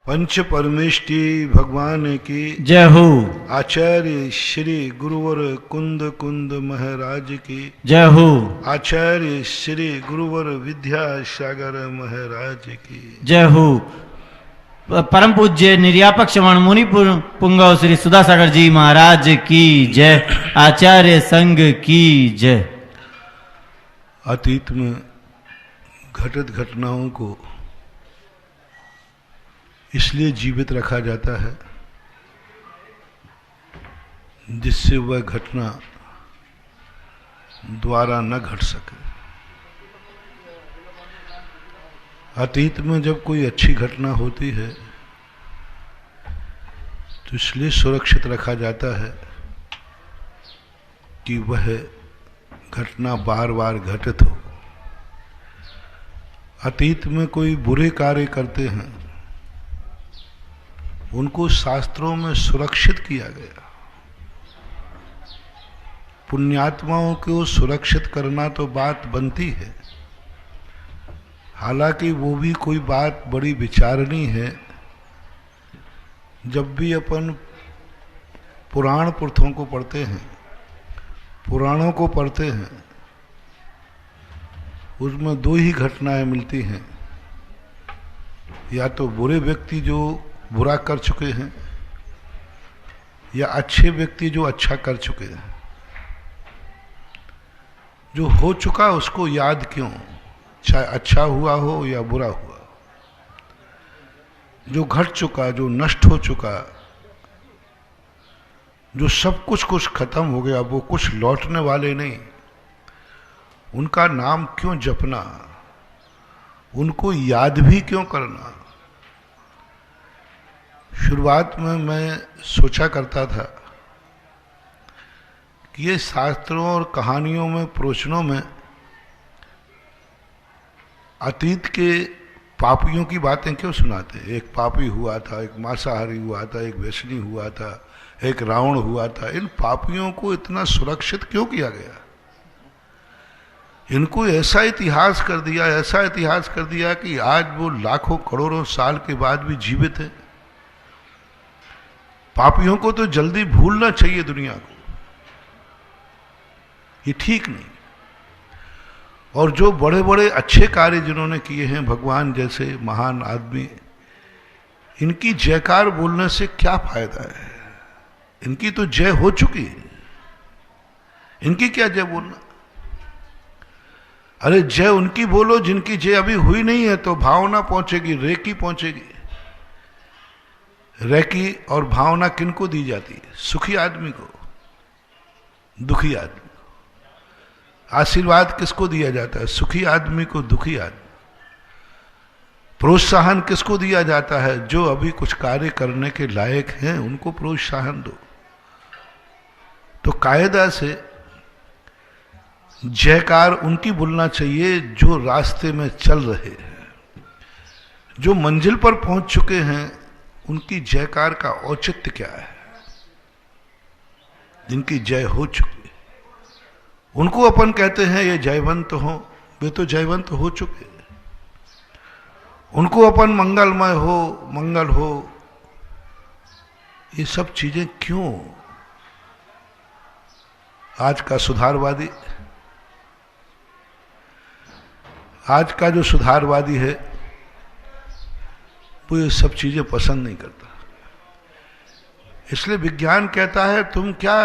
पंच परमेष्टि भगवान की जय हो। आचार्य श्री गुरुवर कुंद कुंद महाराज की जय हो। आचार्य श्री गुरुवर विद्यासागर महाराज की जय हो। परम पूज्य निर्यापक श्रवण मुनि पुंगव श्री सुधासागर जी महाराज की जय। आचार्य संघ की जय। अतीत में घटित घटनाओं को इसलिए जीवित रखा जाता है जिससे वह घटना द्वारा न घट सके। अतीत में जब कोई अच्छी घटना होती है तो इसलिए सुरक्षित रखा जाता है कि वह घटना बार बार घटित हो। अतीत में कोई बुरे कार्य करते हैं, उनको शास्त्रों में सुरक्षित किया गया। पुण्यात्माओं को सुरक्षित करना तो बात बनती है, हालांकि वो भी कोई बात बड़ी विचारनीय है। जब भी अपन पुराण पुरथों को पढ़ते हैं, पुराणों को पढ़ते हैं, उसमें दो ही घटनाएं मिलती हैं। या तो बुरे व्यक्ति जो बुरा कर चुके हैं, या अच्छे व्यक्ति जो अच्छा कर चुके हैं। जो हो चुका उसको याद क्यों, चाहे अच्छा हुआ हो या बुरा हुआ। जो घट चुका, जो नष्ट हो चुका, जो सब कुछ खत्म हो गया, वो कुछ लौटने वाले नहीं, उनका नाम क्यों जपना, उनको याद भी क्यों करना। शुरुआत में मैं सोचा करता था कि ये शास्त्रों और कहानियों में, प्रवचनों में अतीत के पापियों की बातें क्यों सुनाते। एक पापी हुआ था, एक मांसाहारी हुआ था, एक व्यसनी हुआ था, एक रावण हुआ था। इन पापियों को इतना सुरक्षित क्यों किया गया। इनको ऐसा इतिहास कर दिया, ऐसा इतिहास कर दिया कि आज वो लाखों करोड़ों साल के बाद भी जीवित है। पापियों को तो जल्दी भूलना चाहिए दुनिया को, ये ठीक नहीं। और जो बड़े बड़े अच्छे कार्य जिन्होंने किए हैं, भगवान जैसे महान आदमी, इनकी जयकार बोलने से क्या फायदा है। इनकी तो जय हो चुकी है, इनकी क्या जय बोलना। अरे जय उनकी बोलो जिनकी जय अभी हुई नहीं है, तो भावना पहुंचेगी, रेकी पहुंचेगी। रेकी और भावना किनको दी जाती है? सुखी आदमी को, दुखी आदमी। आशीर्वाद किसको दिया जाता है? सुखी आदमी को, दुखी आदमी। प्रोत्साहन किसको दिया जाता है? जो अभी कुछ कार्य करने के लायक हैं, उनको प्रोत्साहन दो। तो कायदा से जयकार उनकी बोलना चाहिए जो रास्ते में चल रहे हैं, जो मंजिल पर पहुंच चुके हैं। उनकी जयकार का औचित्य क्या है? जिनकी जय हो चुकी, उनको अपन कहते हैं ये जयवंत हो। वे तो जयवंत हो चुके। उनको अपन मंगलमय हो, मंगल हो, ये सब चीजें क्यों? आज का सुधारवादी, आज का जो सुधारवादी है, वो ये सब चीजें पसंद नहीं करता। इसलिए विज्ञान कहता है तुम क्या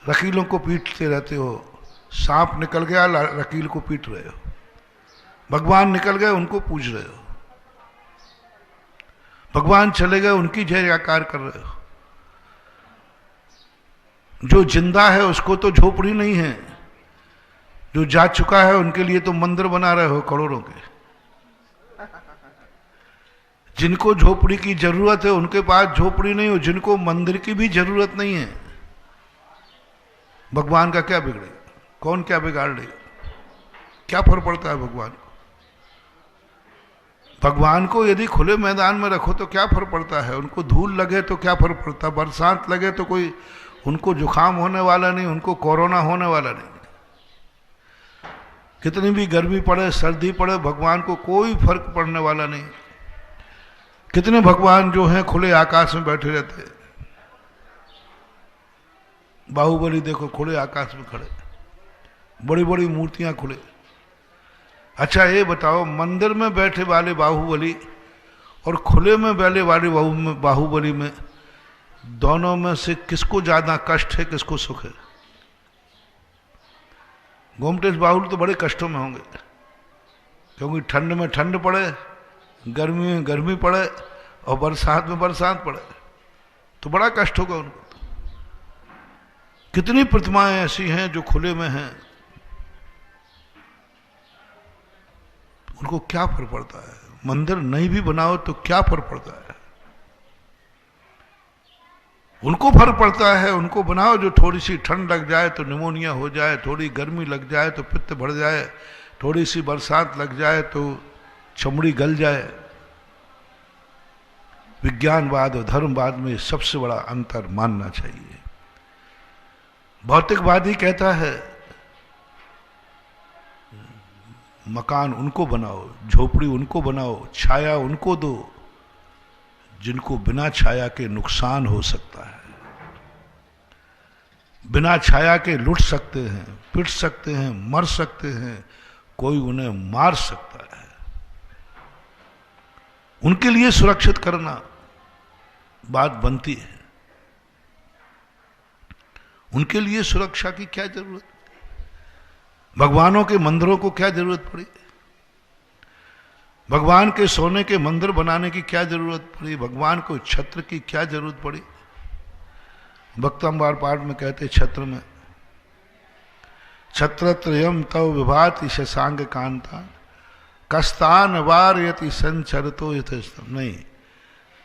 वकीलों को पीटते रहते हो। सांप निकल गया, वकील को पीट रहे हो। भगवान निकल गए, उनको पूज रहे हो। भगवान चले गए, उनकी जयकार कर रहे हो। जो जिंदा है उसको तो झोपड़ी नहीं है, जो जा चुका है उनके लिए तो मंदिर बना रहे हो करोड़ों के। जिनको झोपड़ी की जरूरत है उनके पास झोपड़ी नहीं हो, जिनको मंदिर की भी जरूरत नहीं है। भगवान का क्या बिगड़ेगा? कौन क्या बिगाड़ लेगा? क्या फर्क पड़ता है भगवान को? भगवान को यदि खुले मैदान में रखो तो क्या फर्क पड़ता है? उनको धूल लगे तो क्या फर्क पड़ता है? बरसात लगे तो कोई उनको जुकाम होने वाला नहीं, उनको कोरोना होने वाला नहीं। कितनी भी गर्मी पड़े, सर्दी पड़े, भगवान को कोई फर्क पड़ने वाला नहीं। कितने भगवान जो हैं खुले आकाश में बैठे रहते हैं। बाहुबली देखो खुले आकाश में खड़े, बड़ी बड़ी मूर्तियां खुले। अच्छा ये बताओ, मंदिर में बैठे वाले बाहुबली और खुले में बैठे वाले बाहुबली में दोनों में से किसको ज्यादा कष्ट है, किसको सुख है? गोमटेश बाहुबली तो बड़े कष्टों में होंगे, क्योंकि ठंड में ठंड पड़े, गर्मी में गर्मी पड़े और बरसात में बरसात पड़े, तो बड़ा कष्ट होगा उनको। कितनी प्रतिमाएं ऐसी हैं जो खुले में हैं, उनको क्या फर्क पड़ता है? मंदिर नहीं भी बनाओ तो क्या फर्क पड़ता है? उनको फर्क पड़ता है, उनको बनाओ जो थोड़ी सी ठंड लग जाए तो निमोनिया हो जाए, थोड़ी गर्मी लग जाए तो पित्त बढ़ जाए, थोड़ी सी बरसात लग जाए तो चमड़ी गल जाए। विज्ञानवाद और धर्मवाद में सबसे बड़ा अंतर मानना चाहिए। भौतिकवादी कहता है मकान उनको बनाओ, झोपड़ी उनको बनाओ, छाया उनको दो जिनको बिना छाया के नुकसान हो सकता है, बिना छाया के लुट सकते हैं, पिट सकते हैं, मर सकते हैं, कोई उन्हें मार सकता है। उनके लिए सुरक्षित करना बात बनती है। उनके लिए सुरक्षा की क्या जरूरत? भगवानों के मंदिरों को क्या जरूरत पड़ी? भगवान के सोने के मंदिर बनाने की क्या जरूरत पड़ी? भगवान को छत्र की क्या जरूरत पड़ी? भक्तंबार पाठ में कहते छत्र में छत्रत्रयम तव विभाति शशांक कांता कस्तान वारयति संचरतो यथस्तम। नहीं,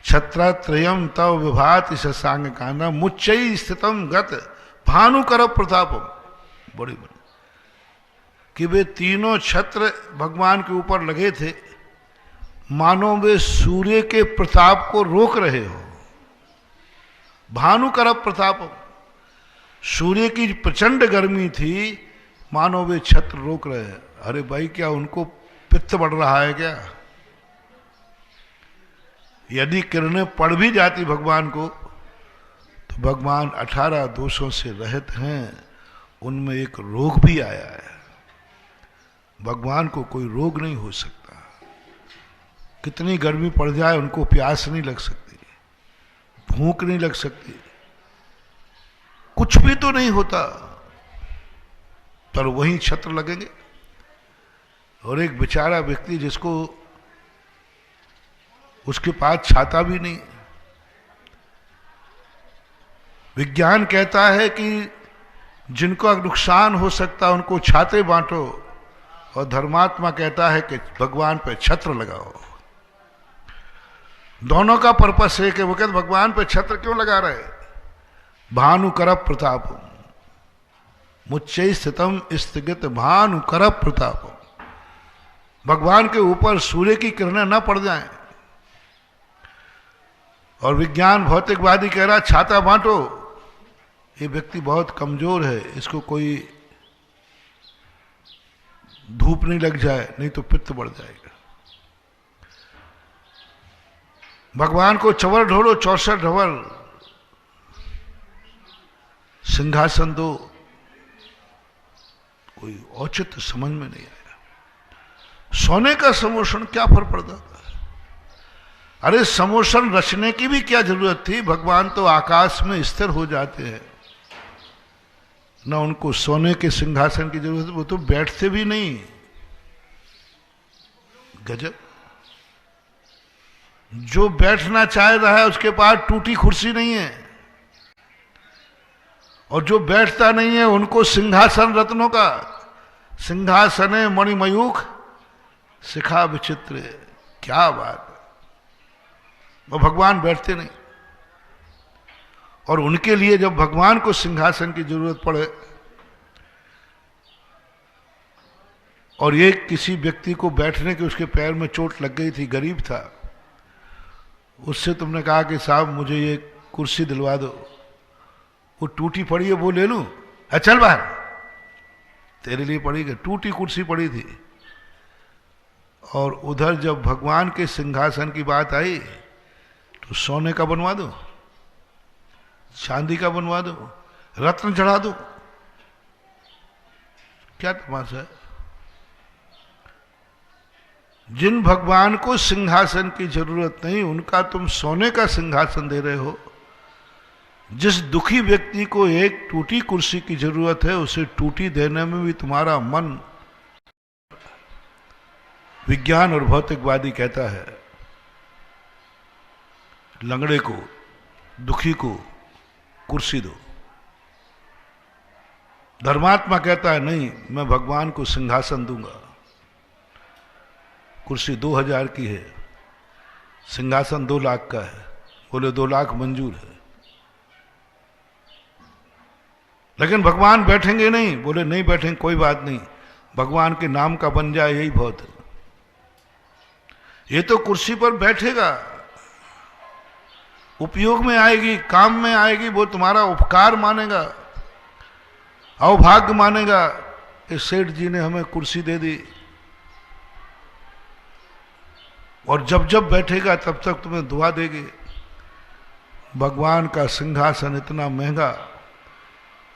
छत्रत्रयम तव विभाति शशांक कांता मुच्चई स्थितम गत भानुकर प्रतापम। बड़ी बड़ी कि वे तीनों छत्र भगवान के ऊपर लगे थे, मानो वे सूर्य के प्रताप को रोक रहे हो। भानुकर प्रतापम, सूर्य की प्रचंड गर्मी थी, मानो वे छत्र रोक रहे हैं। अरे भाई, क्या उनको पित्त बढ़ रहा है क्या? यदि किरणें पड़ भी जाती भगवान को तो भगवान 18 दोषों से रहित हैं, उनमें एक रोग भी आया है। भगवान को कोई रोग नहीं हो सकता। कितनी गर्मी पड़ जाए उनको प्यास नहीं लग सकती, भूख नहीं लग सकती, कुछ भी तो नहीं होता, पर वहीं छत्र लगेंगे। और एक बेचारा व्यक्ति जिसको उसके पास छाता भी नहीं। विज्ञान कहता है कि जिनको नुकसान हो सकता उनको छाते बांटो, और धर्मात्मा कहता है कि भगवान पे छत्र लगाओ। दोनों का पर्पस है कि वो कहते भगवान पे छत्र क्यों लगा रहे? भानुकर प्रताप मुच्चै स्थितम स्थगित भानुकर प्रताप। भगवान के ऊपर सूर्य की किरणें न पड़ जाएं। और विज्ञान भौतिकवादी कह रहा छाता बांटो, ये व्यक्ति बहुत कमजोर है, इसको कोई धूप नहीं लग जाए, नहीं तो पित्त बढ़ जाएगा। भगवान को चवर ढोलो 64 ढवर, सिंहासन दो, कोई औचित्य समझ में नहीं आया। सोने का समोषण क्या फर्क पड़ता था? अरे समोषण रचने की भी क्या जरूरत थी? भगवान तो आकाश में स्थिर हो जाते हैं, न उनको सोने के सिंहासन की जरूरत है, वो तो बैठते भी नहीं। गजब। जो बैठना चाह रहा है उसके पास टूटी कुर्सी नहीं है, और जो बैठता नहीं है उनको सिंहासन रत्नों का सिंहासने मणिमयूख शिखा विचित्र। क्या बात है। वो भगवान बैठते नहीं, और उनके लिए जब भगवान को सिंहासन की जरूरत पड़े और ये किसी व्यक्ति को बैठने के उसके पैर में चोट लग गई थी, गरीब था, उससे तुमने कहा कि साहब मुझे ये कुर्सी दिलवा दो, वो टूटी पड़ी है वो ले लूं? चल बाहर, तेरे लिए पड़ी है। टूटी कुर्सी पड़ी थी। और उधर जब भगवान के सिंहासन की बात आई तो सोने का बनवा दो, चांदी का बनवा दो, रत्न चढ़ा दो, क्या तमाशा है? जिन भगवान को सिंहासन की जरूरत नहीं, उनका तुम सोने का सिंहासन दे रहे हो। जिस दुखी व्यक्ति को एक टूटी कुर्सी की जरूरत है, उसे टूटी देने में भी तुम्हारा मन। विज्ञान और भौतिकवादी कहता है लंगड़े को, दुखी को कुर्सी दो। धर्मात्मा कहता है नहीं, मैं भगवान को सिंहासन दूंगा। कुर्सी 2000 की है, सिंहासन 2 लाख का है। बोले 2 लाख मंजूर है, लेकिन भगवान बैठेंगे नहीं। बोले नहीं बैठेंगे, कोई बात नहीं, भगवान के नाम का बन जाए यही बहुत है। ये तो कुर्सी पर बैठेगा, उपयोग में आएगी, काम में आएगी, वो तुम्हारा उपकार मानेगा, अवभाग्य मानेगा कि सेठ जी ने हमें कुर्सी दे दी। और जब जब बैठेगा तब तक तुम्हें दुआ देगी। भगवान का सिंहासन इतना महंगा,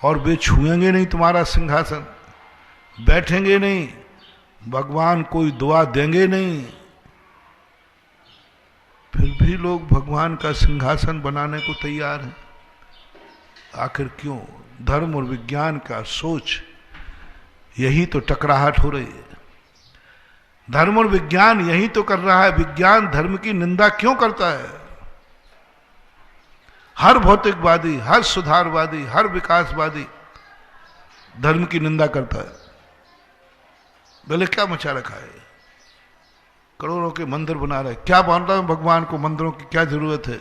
और वे छुएंगे नहीं तुम्हारा सिंहासन, बैठेंगे नहीं, भगवान कोई दुआ देंगे नहीं, फिर भी लोग भगवान का सिंहासन बनाने को तैयार हैं। आखिर क्यों? धर्म और विज्ञान का सोच, यही तो टकराहट हो रही है। धर्म और विज्ञान यही तो कर रहा है। विज्ञान धर्म की निंदा क्यों करता है? हर भौतिकवादी, हर सुधारवादी, हर विकासवादी धर्म की निंदा करता है। बोले क्या मचा रखा है? करोड़ों के मंदिर बना रहे, क्या मान रहा है भगवान को? मंदिरों की क्या जरूरत है?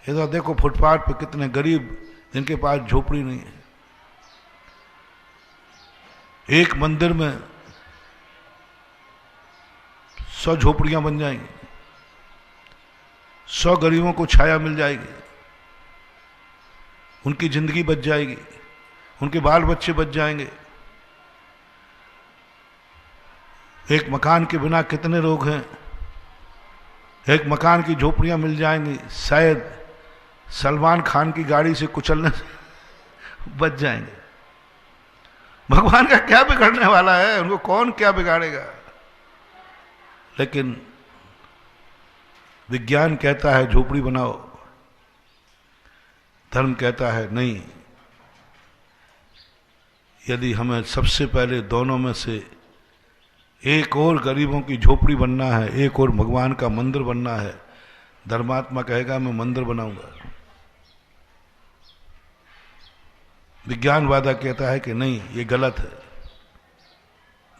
इधर देखो फुटपाथ पे कितने गरीब जिनके पास झोपड़ी नहीं है। एक मंदिर में 100 झोपड़ियां बन जाएंगी, 100 गरीबों को छाया मिल जाएगी, उनकी जिंदगी बच जाएगी, उनके बाल बच्चे बच जाएंगे। एक मकान के बिना कितने लोग हैं? एक मकान की झोपड़ियां मिल जाएंगी, शायद सलमान खान की गाड़ी से कुचलने से बच जाएंगे। भगवान का क्या बिगड़ने वाला है? उनको कौन क्या बिगाड़ेगा? लेकिन विज्ञान कहता है झोपड़ी बनाओ, धर्म कहता है नहीं। यदि हमें सबसे पहले दोनों में से एक और गरीबों की झोपड़ी बनना है, एक और भगवान का मंदिर बनना है, धर्मात्मा कहेगा मैं मंदिर बनाऊंगा। विज्ञानवादा कहता है कि नहीं, ये गलत है।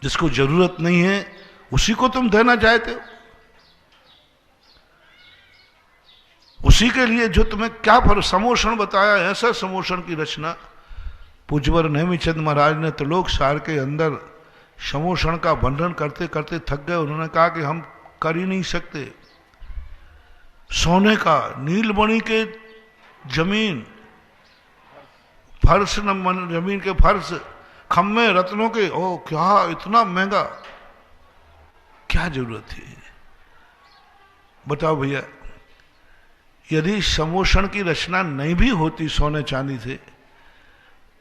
जिसको जरूरत नहीं है उसी को तुम देना चाहते हो। उसी के लिए जो तुम्हें क्या समोषण बताया, ऐसा समोषण की रचना पूज्यवर नेमीचंद महाराज ने त्रिलोक सार के अंदर समोषण का वर्णन करते करते थक गए। उन्होंने कहा कि हम कर ही नहीं सकते। सोने का, नीलमणि के जमीन फर्श, जमीन के फर्श, खम्मे रत्नों के, ओ क्या इतना महंगा, क्या जरूरत थी? बताओ भैया, यदि समोषण की रचना नहीं भी होती सोने चांदी से,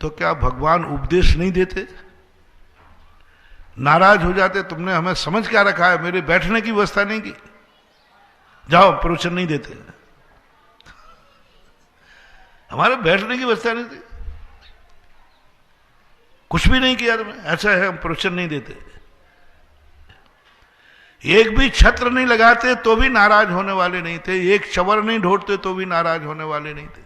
तो क्या भगवान उपदेश नहीं देते? नाराज हो जाते, तुमने हमें समझ क्या रखा है, मेरे बैठने की व्यवस्था नहीं की, जाओ, प्रवचन नहीं देते। हमारे बैठने की व्यवस्था नहीं थी, कुछ भी नहीं किया तुमने, ऐसा है हम प्रवचन नहीं देते। एक भी छत्र नहीं लगाते तो भी नाराज होने वाले नहीं थे, एक चवर नहीं ढोड़ते तो भी नाराज होने वाले नहीं थे।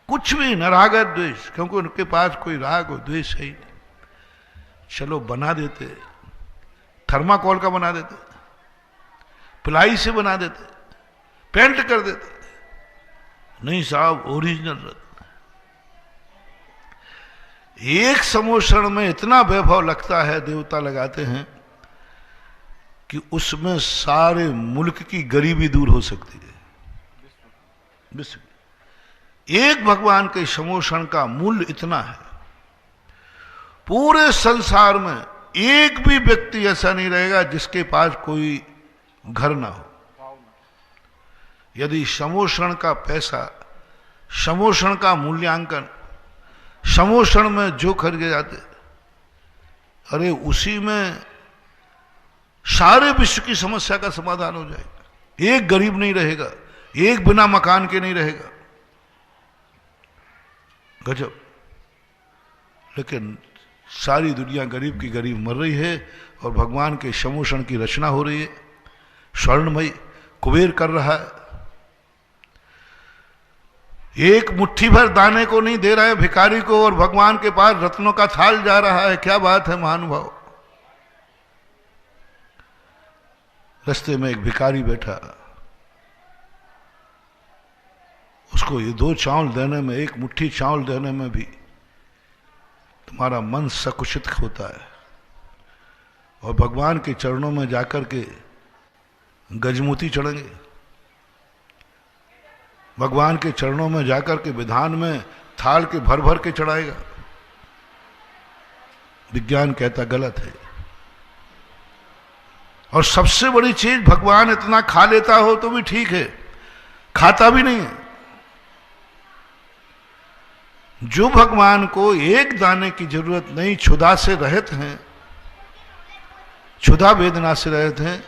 कुछ भी, न राग द्वेष, क्योंकि उनके पास कोई राग और द्वेष है ही नहीं। चलो बना देते, थर्माकोल का बना देते, प्लाई से बना देते, पेंट कर देते। नहीं साहब, ओरिजिनल रत्न। एक समोषण में इतना वैभव लगता है, देवता लगाते हैं कि उसमें सारे मुल्क की गरीबी दूर हो सकती है। विश्व एक भगवान के समोषण का मूल्य इतना है, पूरे संसार में एक भी व्यक्ति ऐसा नहीं रहेगा जिसके पास कोई घर ना हो। यदि समोषण का पैसा, समोषण का मूल्यांकन, समोषण में जो खर्चे जाते, अरे उसी में सारे विश्व की समस्या का समाधान हो जाएगा। एक गरीब नहीं रहेगा, एक बिना मकान के नहीं रहेगा। गजब। लेकिन सारी दुनिया गरीब की गरीब मर रही है और भगवान के समोषण की रचना हो रही है। स्वर्णमयी कुबेर कर रहा है, एक मुट्ठी भर दाने को नहीं दे रहा है भिखारी को, और भगवान के पास रत्नों का थाल जा रहा है। क्या बात है महानुभाव। रास्ते में एक भिखारी बैठा, उसको ये 2 चावल देने में, एक मुट्ठी चावल देने में भी तुम्हारा मन सकुचित होता है। और भगवान के चरणों में जाकर के गजमोती चढ़ेंगे, भगवान के चरणों में जाकर के विधान में थाल के भर भर के चढ़ाएगा। विज्ञान कहता गलत है। और सबसे बड़ी चीज, भगवान इतना खा लेता हो तो भी ठीक है, खाता भी नहीं है। जो भगवान को एक दाने की जरूरत नहीं, क्षुधा से रहित हैं, क्षुधा वेदना से रहित हैं,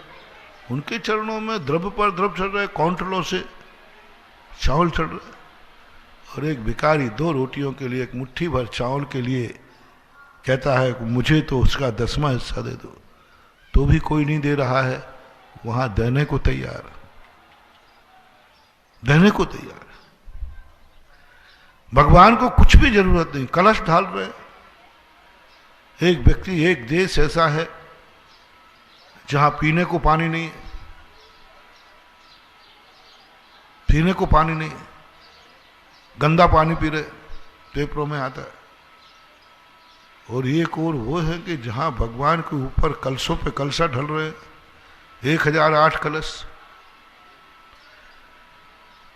उनके चरणों में द्रव्य पर द्रव्य चढ़ रहे, कौंटलों से चावल चढ़ रहे। और एक भिखारी 2 रोटियों के लिए, एक मुट्ठी भर चावल के लिए कहता है कि मुझे तो उसका 10वां हिस्सा दे दो, तो भी कोई नहीं दे रहा है। वहां देने को तैयार, देने को तैयार। भगवान को कुछ भी जरूरत नहीं, कलश ढाल रहे। एक व्यक्ति, एक देश ऐसा है जहां पीने को पानी नहीं है, पीने को पानी नहीं है, गंदा पानी पी रहे, पेपरों में आता है। और एक और वो है कि जहां भगवान के ऊपर कलशों पे कलशा ढल रहे हैं, 1008 कलश,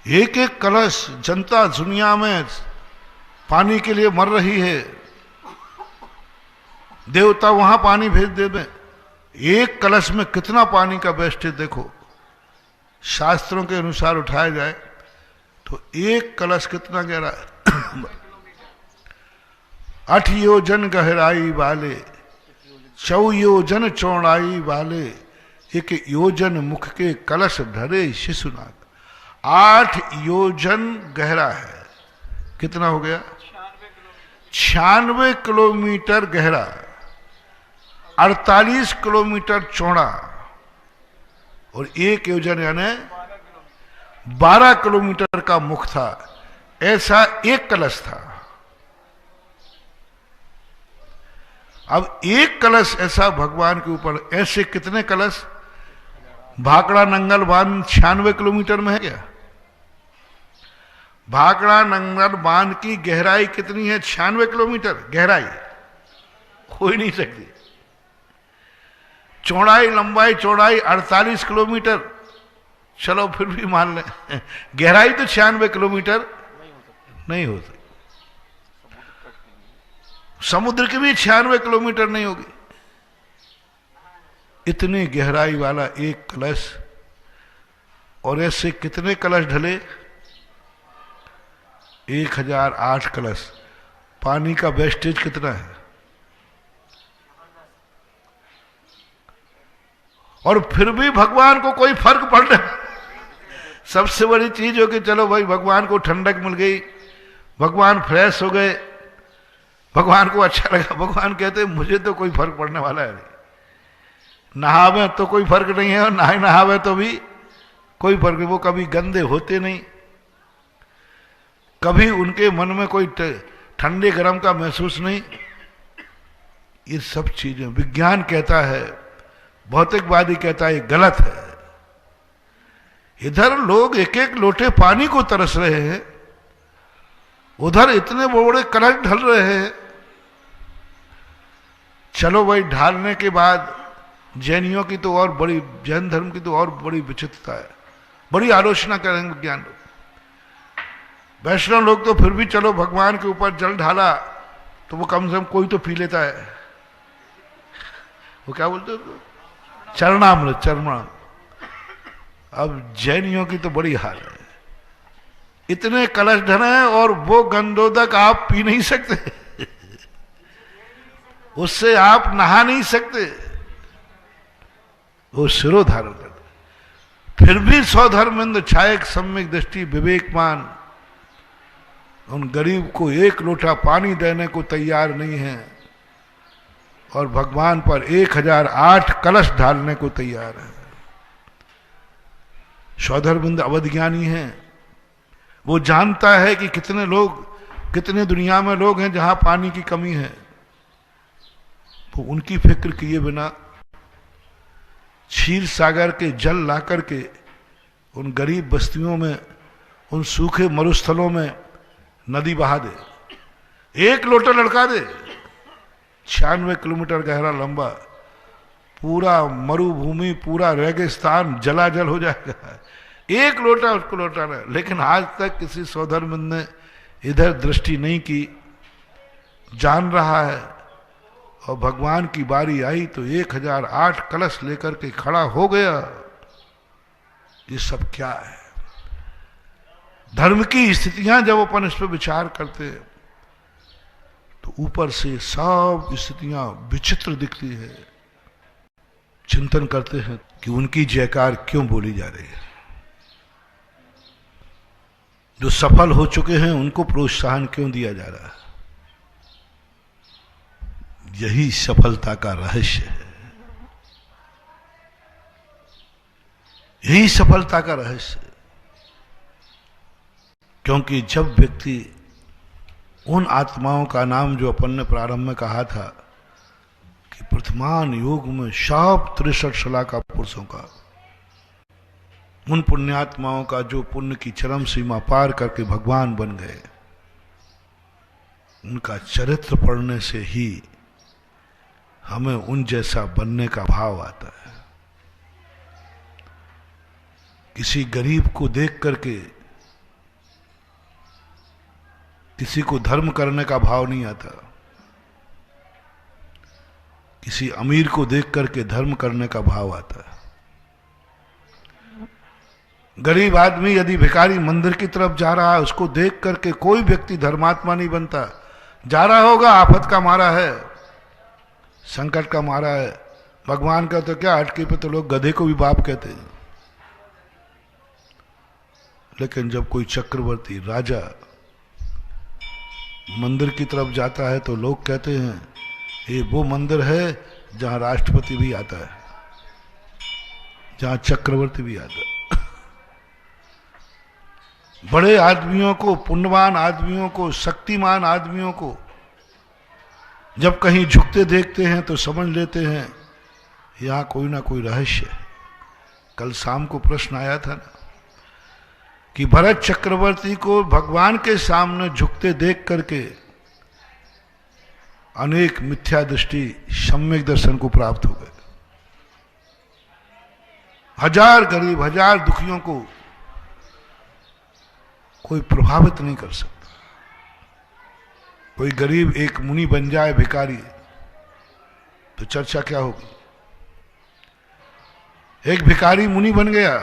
एक एक कलश। जनता दुनिया में पानी के लिए मर रही है, देवता वहां पानी भेज देवे। एक कलश में कितना पानी का वेस्टेज देखो। शास्त्रों के अनुसार उठाया जाए तो एक कलश कितना गहरा है? 8 योजन गहराई वाले, 4 योजन चौड़ाई वाले, 1 योजन मुख के कलश धरे शिशुनाग। 8 योजन गहरा है। कितना हो गया? 96 किलोमीटर गहरा, 48 किलोमीटर चौड़ा, और 1 योजन यानी 12 किलोमीटर का मुख था। ऐसा एक कलश था। अब एक कलश ऐसा भगवान के ऊपर, ऐसे कितने कलश? भाखड़ा नंगल बांध 96 किलोमीटर में है क्या? भाखड़ा नंगल बांध की गहराई कितनी है? 96 किलोमीटर गहराई हो ही नहीं सकती। चौड़ाई, लंबाई चौड़ाई 48 किलोमीटर, चलो फिर भी मान लें। गहराई तो 96 किलोमीटर नहीं हो सकती। समुद्र की भी 96 किलोमीटर नहीं होगी। इतनी गहराई वाला एक कलश, और ऐसे कितने कलश ढले? 1008 कलश। पानी का वेस्टेज कितना है? और फिर भी भगवान को कोई फर्क पड़ रहा। सबसे बड़ी चीज हो कि चलो भाई भगवान को ठंडक मिल गई, भगवान फ्रेश हो गए, भगवान को अच्छा लगा। भगवान कहते मुझे तो कोई फर्क पड़ने वाला है नहीं। नहावे तो कोई फर्क नहीं है, और नहावे तो भी कोई फर्क नहीं। वो कभी गंदे होते नहीं, कभी उनके मन में कोई ठंडे गर्म का महसूस नहीं। ये सब चीजें विज्ञान कहता है, भौतिकवादी कहता है ये गलत है। इधर लोग 1-1 लोटे पानी को तरस रहे हैं, उधर इतने बड़े कलश ढल रहे हैं। चलो भाई, ढालने के बाद जैनियों की तो और बड़ी, जैन धर्म की तो और बड़ी विचित्रता है, बड़ी आलोचना करेंगे विज्ञान लोग। वैष्णव लोग तो फिर भी चलो भगवान के ऊपर जल ढाला तो वो कम से कम कोई तो पी लेता है। वो क्या बोलते हो? चरणामृत, चरणामृत। अब जैनियों की तो बड़ी हाल है, इतने कलश धन है और वो गंधोदक आप पी नहीं सकते, उससे आप नहा नहीं सकते, वो सिरो धारण करते। फिर भी सौधर्मेंद्र छायक सम्यक दृष्टि विवेकमान उन गरीब को एक लोटा पानी देने को तैयार नहीं है और भगवान पर 1008 कलश ढालने को तैयार है। सौधर्मेंद्र अवधज्ञानी है, वो जानता है कि कितने दुनिया में लोग हैं जहां पानी की कमी है। वो उनकी फिक्र किए बिना क्षीर सागर के जल ला करके उन गरीब बस्तियों में, उन सूखे मरुस्थलों में नदी बहा दे, एक लोटा लड़का दे। 96 किलोमीटर गहरा लंबा पूरा मरुभूमि, पूरा रेगिस्तान जलाजल हो जाएगा, एक लोटा उसको लौटाना है। लेकिन आज तक किसी सौधर्मेंद्र ने इधर दृष्टि नहीं की, जान रहा है। और भगवान की बारी आई तो 1008 कलश लेकर के खड़ा हो गया। ये सब क्या है? धर्म की स्थितियां जब अपन इस पर विचार करते हैं तो ऊपर से सब स्थितियां विचित्र दिखती है। चिंतन करते हैं कि उनकी जयकार क्यों बोली जा रही है। जो सफल हो चुके हैं उनको प्रोत्साहन क्यों दिया जा रहा है? यही सफलता का रहस्य है, यही सफलता का रहस्य है। क्योंकि जब व्यक्ति उन आत्माओं का नाम जो अपन ने प्रारंभ में कहा था कि वर्तमान युग में सब 63 शलाका पुरुषों का, उन पुण्यात्माओं का जो पुण्य की चरम सीमा पार करके भगवान बन गए, उनका चरित्र पढ़ने से ही हमें उन जैसा बनने का भाव आता है। किसी गरीब को देख करके किसी को धर्म करने का भाव नहीं आता, किसी अमीर को देख करके धर्म करने का भाव आता है। गरीब आदमी यदि भिखारी मंदिर की तरफ जा रहा है, उसको देख करके कोई व्यक्ति धर्मात्मा नहीं बनता। जा रहा होगा, आफत का मारा है, संकट का मारा है। भगवान का तो क्या, अटके पे तो लोग गधे को भी बाप कहते हैं। लेकिन जब कोई चक्रवर्ती राजा मंदिर की तरफ जाता है तो लोग कहते हैं ये वो मंदिर है जहां राष्ट्रपति भी आता है, जहां चक्रवर्ती भी आता है। बड़े आदमियों को, पुण्यवान आदमियों को, शक्तिमान आदमियों को जब कहीं झुकते देखते हैं तो समझ लेते हैं यहां कोई ना कोई रहस्य है। कल शाम को प्रश्न आया था ना कि भरत चक्रवर्ती को भगवान के सामने झुकते देख करके अनेक मिथ्या दृष्टि, सम्यक दर्शन को प्राप्त हो गए। हजार गरीब, हजार दुखियों को कोई प्रभावित नहीं कर सकता। कोई गरीब एक मुनि बन जाए, भिखारी, तो चर्चा क्या होगी? एक भिखारी मुनि बन गया,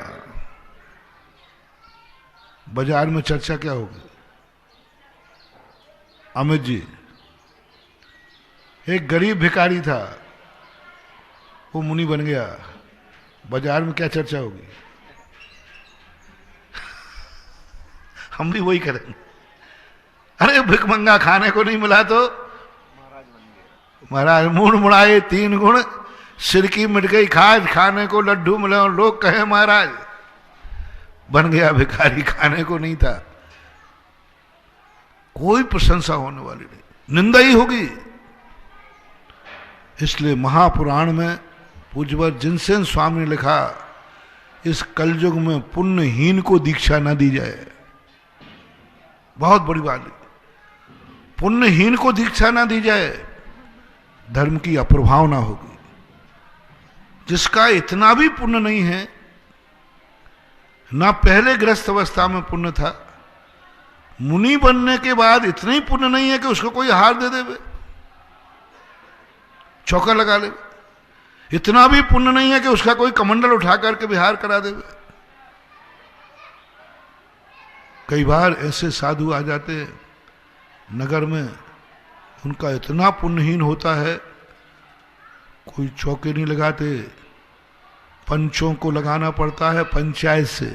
बाजार में चर्चा क्या होगी? अमित जी, एक गरीब भिखारी था, वो मुनि बन गया, बाजार में क्या चर्चा होगी? हम भी वही करेंगे। अरे भिखमंगा खाने को नहीं मिला तो महाराज मुड़ मुड़ाए 3 गुण, सिर की मिट गई खाज, खाने को लड्डू मिले और लोग कहे महाराज बन गया भिखारी, खाने को नहीं था। कोई प्रशंसा होने वाली नहीं, निंदा ही होगी। इसलिए महापुराण में पूज्यवर जिनसेन स्वामी ने लिखा, इस कलयुग में पुण्यहीन को दीक्षा न दी जाए। बहुत बड़ी बात है, पुण्यहीन को दीक्षा ना दी जाए, धर्म की अप्रभावना होगी। जिसका इतना भी पुण्य नहीं है, ना पहले गृहस्थ अवस्था में पुण्य था, मुनि बनने के बाद इतना ही पुण्य नहीं है कि उसको कोई हार दे देवे, चौका लगा ले। इतना भी पुण्य नहीं है कि उसका कोई कमंडल उठा करके विहार करा देवे। कई बार ऐसे साधु आ जाते हैं नगर में, उनका इतना पुण्यहीन होता है, कोई चौके नहीं लगाते, पंचों को लगाना पड़ता है पंचायत से,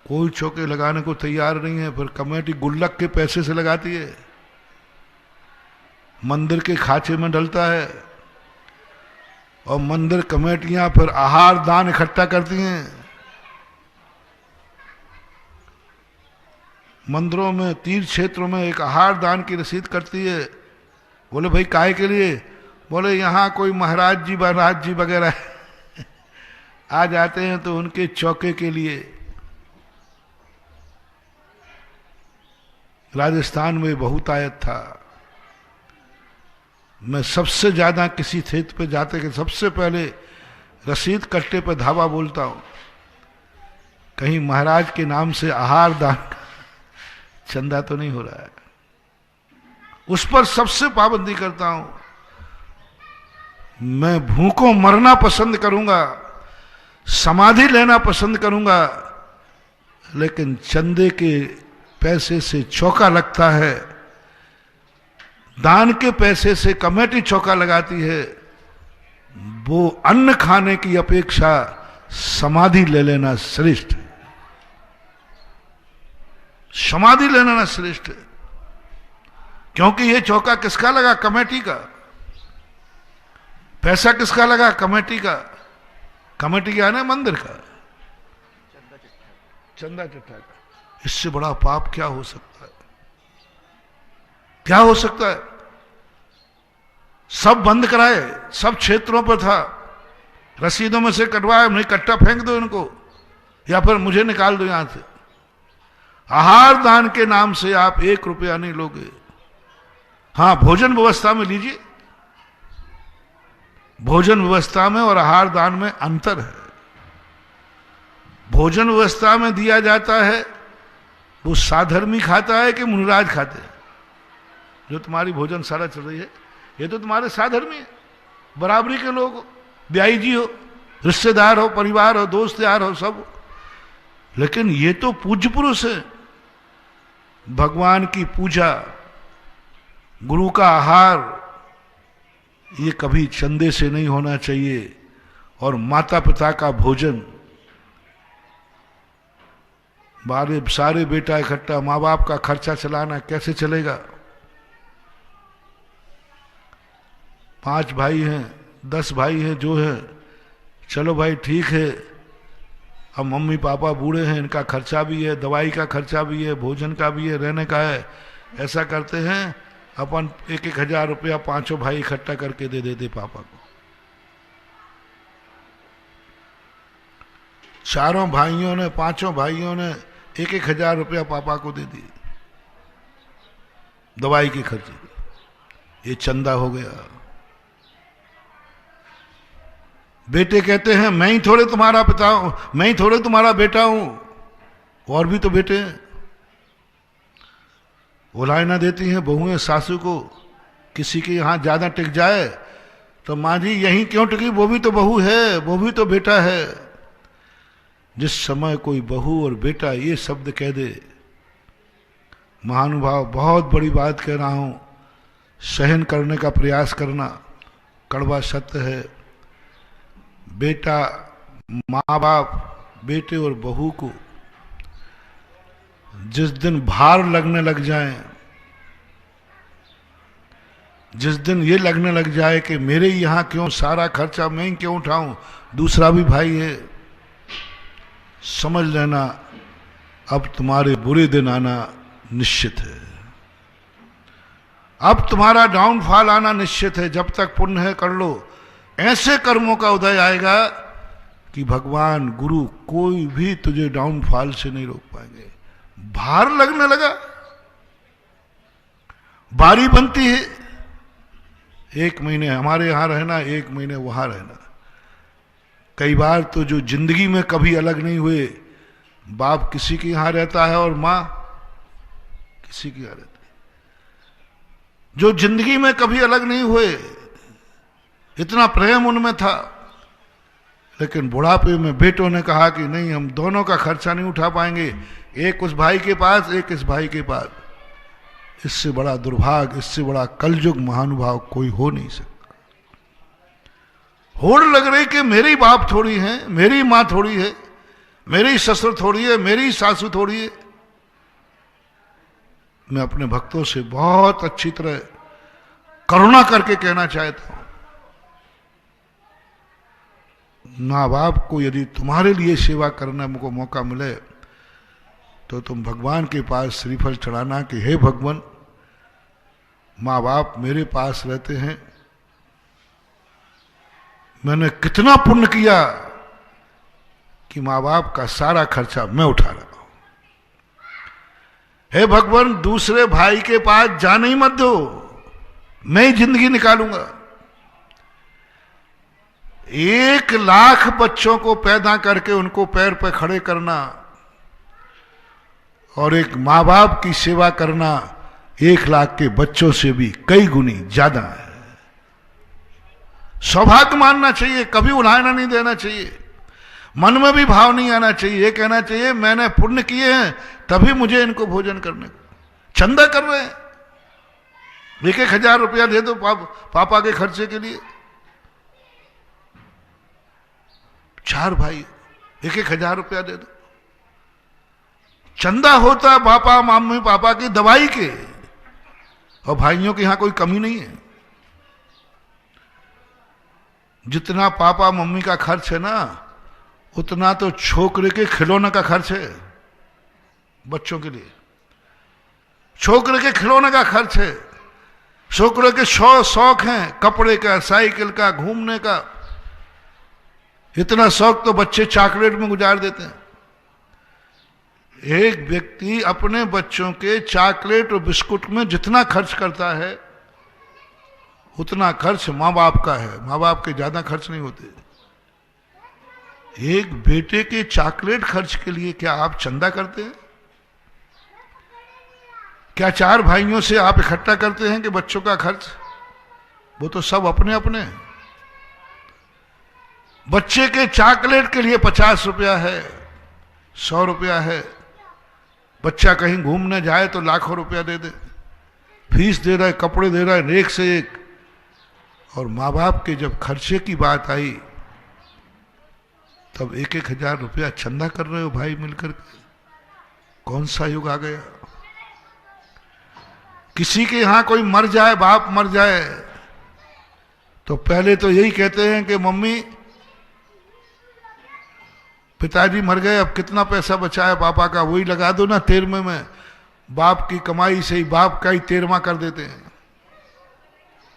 कोई चौके लगाने को तैयार नहीं है, फिर कमेटी गुल्लक के पैसे से लगाती है, मंदिर के खाचे में डलता है, और मंदिर कमेटियां फिर आहार दान इकट्ठा करती हैं। मंदिरों में, तीर्थ क्षेत्रों में एक आहार दान की रसीद करती है। बोले भाई काहे के लिए? बोले यहाँ कोई महाराज जी वगैरह आ जाते हैं तो उनके चौके के लिए। राजस्थान में बहुतायत था। मैं सबसे ज्यादा किसी क्षेत्र पे जाते कि सबसे पहले रसीद कट्टे पे धावा बोलता हूं, कहीं महाराज के नाम से आहार दान चंदा तो नहीं हो रहा है। उस पर सबसे पाबंदी करता हूं। मैं भूखों मरना पसंद करूंगा, समाधि लेना पसंद करूंगा, लेकिन चंदे के पैसे से चौका लगता है, दान के पैसे से कमेटी चौका लगाती है, वो अन्न खाने की अपेक्षा समाधि ले लेना श्रेष्ठ है। समाधि लेना ना श्रेष्ठ है, क्योंकि ये चौका किसका लगा? कमेटी का। पैसा किसका लगा? कमेटी का। कमेटी क्या है ना? मंदिर का, चंदा चिट्ठा का। इससे बड़ा पाप क्या हो सकता है? क्या हो सकता है? सब बंद कराए, सब क्षेत्रों पर था, रसीदों में से कटवाए, नहीं कट्टा फेंक दो इनको, या फिर मुझे निकाल दो यहां से। आहार दान के नाम से आप 1 रुपया नहीं लोगे। हां, भोजन व्यवस्था में लीजिए, भोजन व्यवस्था में और आहार दान में अंतर है। भोजन व्यवस्था में दिया जाता है, वो साधर्मी खाता है कि मुनिराज खाते हैं? जो तुम्हारी भोजन सारा चल रही है, ये तो तुम्हारे साधर्मी है, बराबरी के लोग हो, ब्याई जी हो, रिश्तेदार हो, परिवार हो, दोस्त यार हो, सब। लेकिन ये तो पूज्य पुरुष है। भगवान की पूजा, गुरु का आहार, ये कभी चंदे से नहीं होना चाहिए। और माता पिता का भोजन, बारे सारे बेटा इकट्ठा, माँ बाप का खर्चा चलाना कैसे चलेगा? 5 भाई हैं, 10 भाई हैं, जो है चलो भाई ठीक है, अब मम्मी पापा बूढ़े हैं, इनका खर्चा भी है, दवाई का खर्चा भी है, भोजन का भी है, रहने का है। ऐसा करते हैं, अपन 1-1 हजार रुपया 5 भाई इकट्ठा करके दे देते पापा को। चारों भाइयों ने, 5 भाइयों ने 1-1 हजार रुपया पापा को दे दिए दवाई के खर्चे। ये चंदा हो गया। बेटे कहते हैं मैं ही थोड़े तुम्हारा पिता हूं, मैं ही थोड़े तुम्हारा बेटा हूं, और भी तो बेटे हैं। उलायना देती हैं बहुएं सासू को, किसी के यहां ज्यादा टिक जाए तो मां जी यहीं क्यों टिकी, वो भी तो बहू है, वो भी तो बेटा है। जिस समय कोई बहू और बेटा ये शब्द कह दे, महानुभाव बहुत बड़ी बात कह रहा हूं, सहन करने का प्रयास करना, कड़वा सत्य है। बेटा, माँ बाप बेटे और बहू को जिस दिन भार लगने लग जाए, जिस दिन ये लगने लग जाए कि मेरे यहां क्यों सारा खर्चा मैं ही क्यों उठाऊं, दूसरा भी भाई है, समझ लेना अब तुम्हारे बुरे दिन आना निश्चित है। अब तुम्हारा डाउनफॉल आना निश्चित है। जब तक पुण्य है कर लो, ऐसे कर्मों का उदय आएगा कि भगवान गुरु कोई भी तुझे डाउनफॉल से नहीं रोक पाएंगे। भार लगने लगा, बारी बनती है, 1 महीने हमारे यहां रहना, 1 महीने वहां रहना। कई बार तो जो जिंदगी में कभी अलग नहीं हुए, बाप किसी के यहां रहता है और मां किसी के यहां रहती है, जो जिंदगी में कभी अलग नहीं हुए, इतना प्रेम उनमें था, लेकिन बुढ़ापे में बेटों ने कहा कि नहीं, हम दोनों का खर्चा नहीं उठा पाएंगे, एक उस भाई के पास, एक इस भाई के पास। इससे बड़ा दुर्भाग्य, इससे बड़ा कलयुग महानुभाव कोई हो नहीं सकता। होड़ लग रही कि मेरी बाप थोड़ी है, मेरी माँ थोड़ी है, मेरी ससुर थोड़ी है, मेरी सासू थोड़ी है। मैं अपने भक्तों से बहुत अच्छी तरह करुणा करके कहना चाहता हूं, माँ बाप को यदि तुम्हारे लिए सेवा करने को मौका मिले तो तुम भगवान के पास श्रीफल चढ़ाना कि हे भगवान, माँ बाप मेरे पास रहते हैं, मैंने कितना पुण्य किया कि माँ बाप का सारा खर्चा मैं उठा रहा हूं। हे भगवान, दूसरे भाई के पास जाने ही मत दो, मैं ही जिंदगी निकालूंगा। 1 लाख बच्चों को पैदा करके उनको पैर पे खड़े करना और एक माँ बाप की सेवा करना 1 लाख के बच्चों से भी कई गुनी ज्यादा है। सौभाग्य मानना चाहिए, कभी उलाहना नहीं देना चाहिए, मन में भी भाव नहीं आना चाहिए। ये कहना चाहिए मैंने पुण्य किए हैं तभी मुझे इनको भोजन करने को। चंदा कर रहे हैं, 1-1 हजार रुपया दे दो पापा के खर्चे के लिए। 4 भाई, 1-1 हजार रुपया दे दो। चंदा होता पापा मम्मी पापा की दवाई के, और भाइयों के यहां कोई कमी नहीं है। जितना पापा मम्मी का खर्च है ना, उतना तो छोकरे के खिलौने का खर्च है। बच्चों के लिए छोकरे के खिलौने का खर्च है। छोकरे के शौक हैं, कपड़े का, साइकिल का, घूमने का। इतना शौक तो बच्चे चॉकलेट में गुजार देते हैं। एक व्यक्ति अपने बच्चों के चॉकलेट और बिस्कुट में जितना खर्च करता है उतना खर्च माँ बाप का है। माँ बाप के ज्यादा खर्च नहीं होते। एक बेटे के चॉकलेट खर्च के लिए क्या आप चंदा करते हैं? क्या 4 भाइयों से आप इकट्ठा करते हैं कि बच्चों का खर्च? वो तो सब अपने अपने। बच्चे के चॉकलेट के लिए 50 रुपया है, 100 रुपया है। बच्चा कहीं घूमने जाए तो लाखों रुपया दे दे, फीस दे रहा है, कपड़े दे रहा है, एक से एक। और माँ बाप के जब खर्चे की बात आई तब 1-1 हजार रुपया चंदा कर रहे हो भाई मिलकर। कौन सा युग आ गया? किसी के यहां कोई मर जाए, बाप मर जाए, तो पहले तो यही कहते हैं कि मम्मी पिताजी मर गए, अब कितना पैसा बचा है पापा का, वही लगा दो ना 13वें में। बाप की कमाई से ही बाप का ही 13वां कर देते हैं।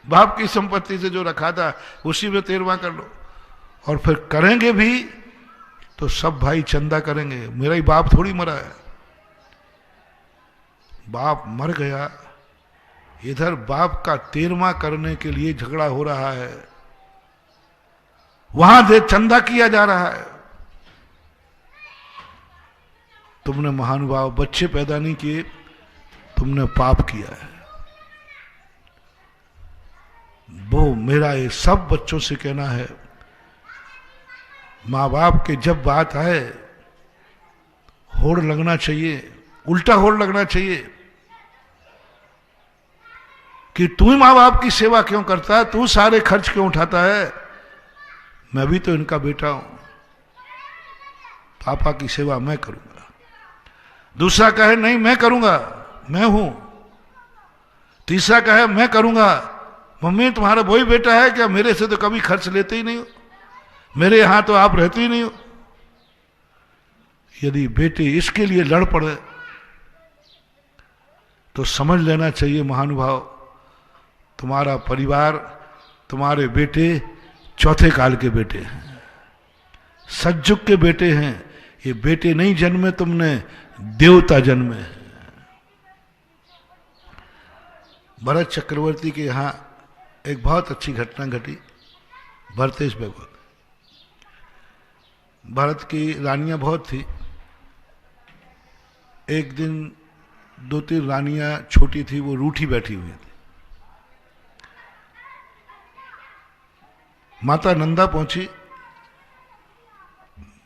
बाप की संपत्ति से जो रखा था उसी में 13वां कर लो। और फिर करेंगे भी तो सब भाई चंदा करेंगे। मेरा ही बाप थोड़ी मरा है। बाप मर गया, इधर बाप का 13वां करने के लिए झगड़ा हो रहा है, वहां से चंदा किया जा रहा है। तुमने महानुभाव बच्चे पैदा नहीं किए, तुमने पाप किया है। वो मेरा ये सब बच्चों से कहना है, माँ बाप के जब बात आए होड़ लगना चाहिए, उल्टा होड़ लगना चाहिए कि तू ही माँ बाप की सेवा क्यों करता है, तू सारे खर्च क्यों उठाता है, मैं भी तो इनका बेटा हूं, पापा की सेवा मैं करूंगा। दूसरा कहे नहीं मैं करूंगा, मैं हूं। तीसरा कहे मैं करूंगा, मम्मी तुम्हारा वही बेटा है क्या, मेरे से तो कभी खर्च लेते ही नहीं हो, मेरे यहां तो आप रहते ही नहीं हो। यदि बेटे इसके लिए लड़ पड़े तो समझ लेना चाहिए महानुभाव, तुम्हारा परिवार, तुम्हारे बेटे चौथे काल के बेटे हैं, सतयुग के बेटे हैं। ये बेटे नहीं जन्मे तुमने, देवता जन्मे हैं। भरत चक्रवर्ती के यहां एक बहुत अच्छी घटना घटी। भरतेश भगवत, भारत की रानियां बहुत थी। एक दिन 2-3 रानियां छोटी थी, वो रूठी बैठी हुई थी। माता नंदा पहुंची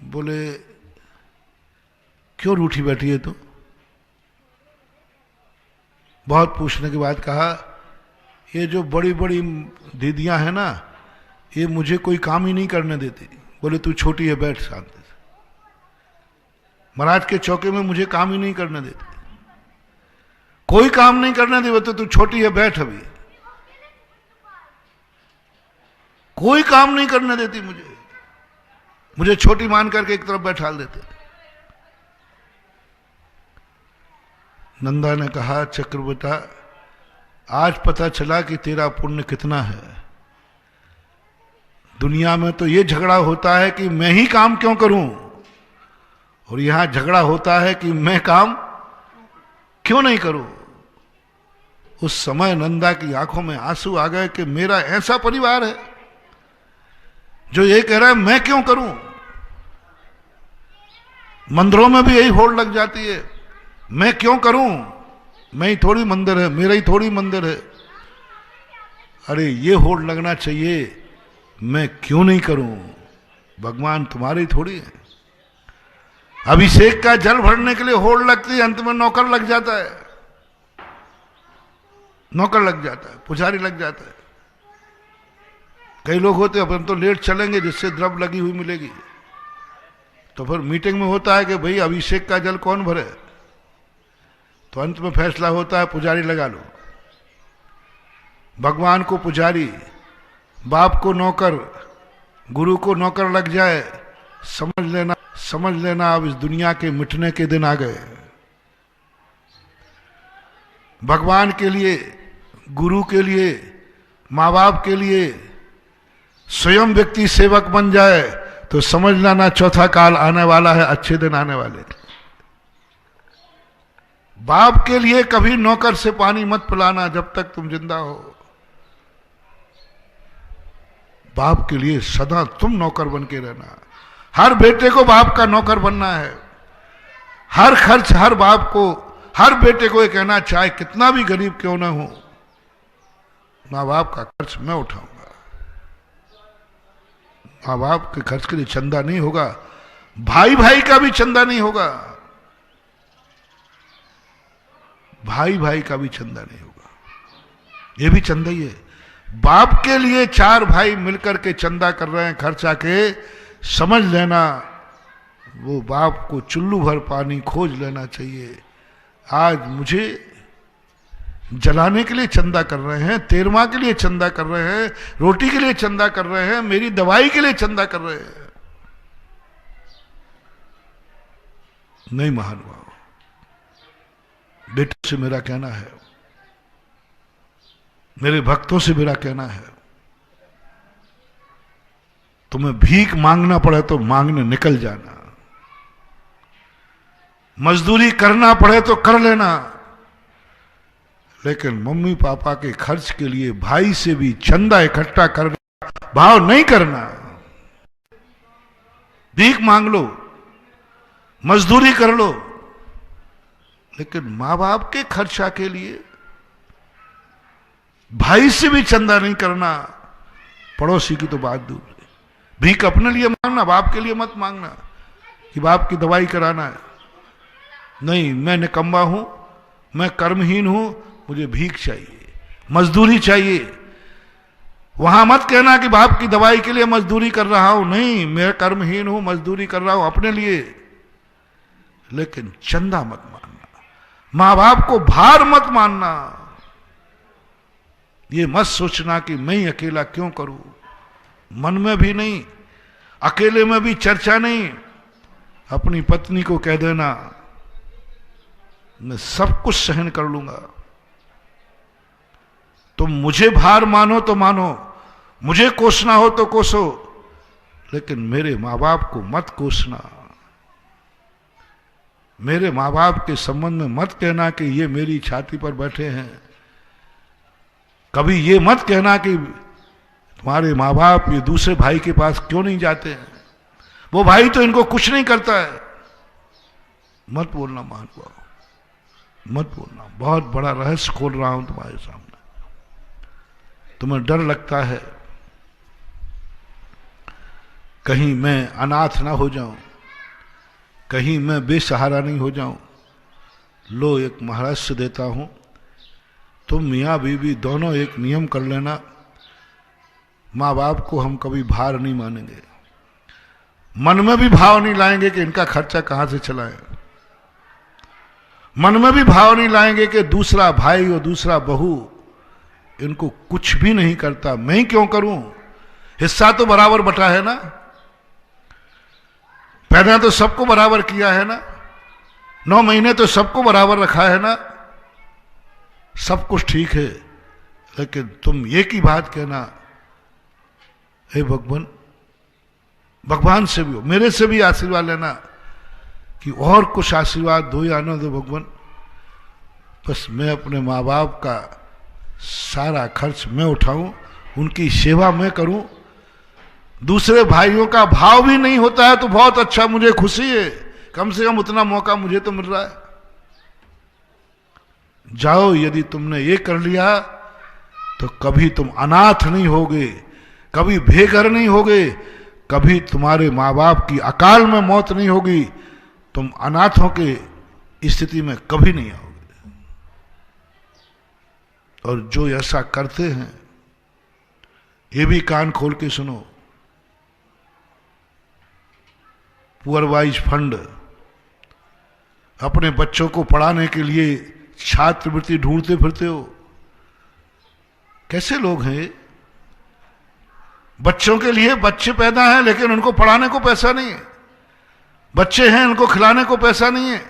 बोले क्यों रूठी बैठी है तू? बहुत पूछने के बाद कहा ये जो बड़ी बड़ी दीदियां हैं ना, ये मुझे कोई काम ही नहीं करने देती। बोले तू छोटी है, बैठ शांति से। महाराज के चौके में मुझे काम ही नहीं करने देती, कोई काम नहीं करने दे। तो तू छोटी है, बैठ अभी। कोई काम नहीं करने देती मुझे छोटी मान करके एक तरफ बैठा देते। नंदा ने कहा चक्र बेटा, आज पता चला कि तेरा पुण्य कितना है। दुनिया में तो ये झगड़ा होता है कि मैं ही काम क्यों करूं, और यहां झगड़ा होता है कि मैं काम क्यों नहीं करूं। उस समय नंदा की आंखों में आंसू आ गए कि मेरा ऐसा परिवार है जो ये कह रहा है मैं क्यों करूं। मंदिरों में भी यही होड़ लग जाती है, मैं क्यों करूं, मैं ही थोड़ी मंदिर है, मेरा ही थोड़ी मंदिर है। अरे ये होड़ लगना चाहिए मैं क्यों नहीं करूं, भगवान तुम्हारे ही थोड़ी है। अभिषेक का जल भरने के लिए होड़ लगती है, अंत में नौकर लग जाता है, नौकर लग जाता है, पुजारी लग जाता है। कई लोग होते हैं अपन तो लेट चलेंगे जिससे द्रव लगी हुई मिलेगी, तो फिर मीटिंग में होता है कि भाई अभिषेक का जल कौन भरे, तो अंत में फैसला होता है पुजारी लगा लो। भगवान को पुजारी, बाप को नौकर, गुरु को नौकर लग जाए, समझ लेना अब इस दुनिया के मिटने के दिन आ गए। भगवान के लिए, गुरु के लिए, माँ बाप के लिए स्वयं व्यक्ति सेवक बन जाए तो समझ लेना चौथा काल आने वाला है, अच्छे दिन आने वाले। बाप के लिए कभी नौकर से पानी मत पिलाना जब तक तुम जिंदा हो। बाप के लिए सदा तुम नौकर बन के रहना। हर बेटे को बाप का नौकर बनना है। हर खर्च हर बाप को, हर बेटे को ये कहना, चाहे कितना भी गरीब क्यों ना हो, माँ बाप का खर्च मैं उठाऊंगा। माँ बाप के खर्च के लिए चंदा नहीं होगा, भाई भाई का भी चंदा नहीं होगा, भाई भाई का भी चंदा नहीं होगा, ये भी चंदा ही है। बाप के लिए चार भाई मिलकर के चंदा कर रहे हैं खर्चा के, समझ लेना वो बाप को चुल्लू भर पानी खोज लेना चाहिए। आज मुझे जलाने के लिए चंदा कर रहे हैं, तेरमा के लिए चंदा कर रहे हैं, रोटी के लिए चंदा कर रहे हैं, मेरी दवाई के लिए चंदा कर रहे हैं। नहीं महानुभाव, बेटे से मेरा कहना है, मेरे भक्तों से मेरा कहना है, तुम्हें भीख मांगना पड़े तो मांगने निकल जाना, मजदूरी करना पड़े तो कर लेना, लेकिन मम्मी पापा के खर्च के लिए भाई से भी चंदा इकट्ठा करना भाव नहीं करना। भीख मांग लो, मजदूरी कर लो, लेकिन मां बाप के खर्चा के लिए भाई से भी चंदा नहीं करना। पड़ोसी की तो बात दूर है, भीख अपने लिए मांगना, बाप के लिए मत मांगना कि बाप की दवाई कराना है। नहीं, मैं निकम्मा हूं, मैं कर्महीन हूं, मुझे भीख चाहिए, मजदूरी चाहिए। वहां मत कहना कि बाप की दवाई के लिए मजदूरी कर रहा हूं, नहीं, मैं कर्महीन हूं, मजदूरी कर रहा हूं अपने लिए, लेकिन चंदा मत मानना, मां बाप को भार मत मानना। ये मत सोचना कि मैं ही अकेला क्यों करूं, मन में भी नहीं, अकेले में भी चर्चा नहीं। अपनी पत्नी को कह देना मैं सब कुछ सहन कर लूंगा, तुम मुझे भार मानो तो मानो, मुझे कोसना हो तो कोसो, लेकिन मेरे मां बाप को मत कोसना। मेरे मां बाप के संबंध में मत कहना कि ये मेरी छाती पर बैठे हैं। कभी ये मत कहना कि तुम्हारे मां बाप ये दूसरे भाई के पास क्यों नहीं जाते हैं, वो भाई तो इनको कुछ नहीं करता है। मत बोलना महानुभाव, मत बोलना। बहुत बड़ा रहस्य खोल रहा हूं तुम्हारे सामने। तुम्हें डर लगता है कहीं मैं अनाथ ना हो जाऊं, कहीं मैं बेसहारा नहीं हो जाऊं। लो एक महाराष्ट्र देता हूं, तुम मियाँ बीवी दोनों एक नियम कर लेना, माँ बाप को हम कभी भार नहीं मानेंगे, मन में भी भाव नहीं लाएंगे कि इनका खर्चा कहां से चलाएं, मन में भी भाव नहीं लाएंगे कि दूसरा भाई और दूसरा बहू इनको कुछ भी नहीं करता, मैं ही क्यों करूं, हिस्सा तो बराबर बटा है ना, पैदा तो सबको बराबर किया है ना, 9 महीने तो सबको बराबर रखा है ना, सब कुछ ठीक है, लेकिन तुम एक ही बात कहना, हे भगवान, भगवान से भी हो, मेरे से भी आशीर्वाद लेना कि और कुछ आशीर्वाद दो या ना दो भगवान, बस मैं अपने माँ बाप का सारा खर्च मैं उठाऊं, उनकी सेवा मैं करूं, दूसरे भाइयों का भाव भी नहीं होता है तो बहुत अच्छा, मुझे खुशी है, कम से कम उतना मौका मुझे तो मिल रहा है। जाओ, यदि तुमने ये कर लिया तो कभी तुम अनाथ नहीं होगे, कभी बेघर नहीं होगे, कभी तुम्हारे माँ बाप की अकाल में मौत नहीं होगी, तुम अनाथों के स्थिति में कभी नहीं आओगे। और जो ऐसा करते हैं, ये भी कान खोल के सुनो, पुअर वाइज फंड अपने बच्चों को पढ़ाने के लिए छात्रवृत्ति ढूंढते फिरते हो, कैसे लोग हैं? बच्चों के लिए बच्चे पैदा हैं लेकिन उनको पढ़ाने को पैसा नहीं है, बच्चे हैं उनको खिलाने को पैसा नहीं है,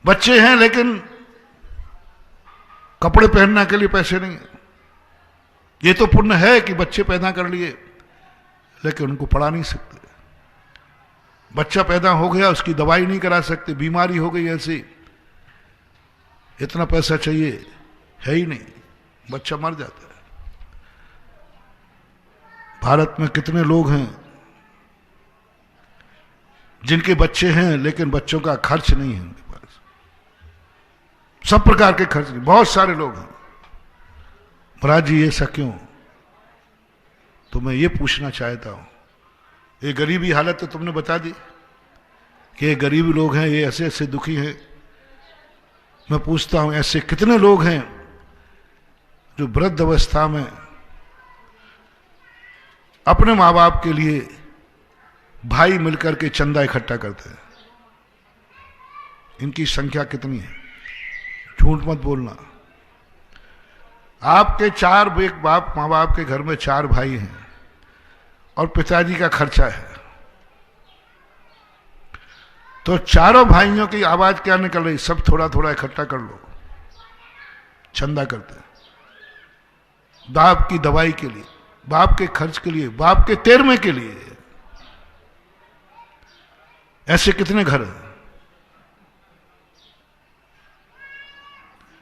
बच्चे हैं लेकिन कपड़े पहनने के लिए पैसे नहीं है। ये तो पुण्य है कि बच्चे पैदा कर लिए लेकिन उनको पढ़ा नहीं सकते, बच्चा पैदा हो गया उसकी दवाई नहीं करा सकते, बीमारी हो गई ऐसी, इतना पैसा चाहिए है ही नहीं, बच्चा मर जाता है। भारत में कितने लोग हैं जिनके बच्चे हैं लेकिन बच्चों का खर्च नहीं है उनके पास, सब प्रकार के खर्च नहीं, बहुत सारे लोग हैं। महाराज जी ऐसा क्यों? तो मैं ये पूछना चाहता हूं, ये गरीबी हालत तो तुमने बता दी कि ये गरीब लोग हैं, ये ऐसे ऐसे दुखी हैं। मैं पूछता हूं ऐसे कितने लोग हैं जो वृद्ध अवस्था में अपने माँ बाप के लिए भाई मिलकर के चंदा इकट्ठा करते हैं? इनकी संख्या कितनी है? झूठ मत बोलना। आपके 4 बाप माँ बाप के घर में 4 भाई हैं और पिताजी का खर्चा है, तो चारों भाइयों की आवाज क्या निकल रही? सब थोड़ा थोड़ा इकट्ठा कर लो, चंदा करते हैं बाप की दवाई के लिए, बाप के खर्च के लिए, बाप के 13वें के लिए। ऐसे कितने घर हैं?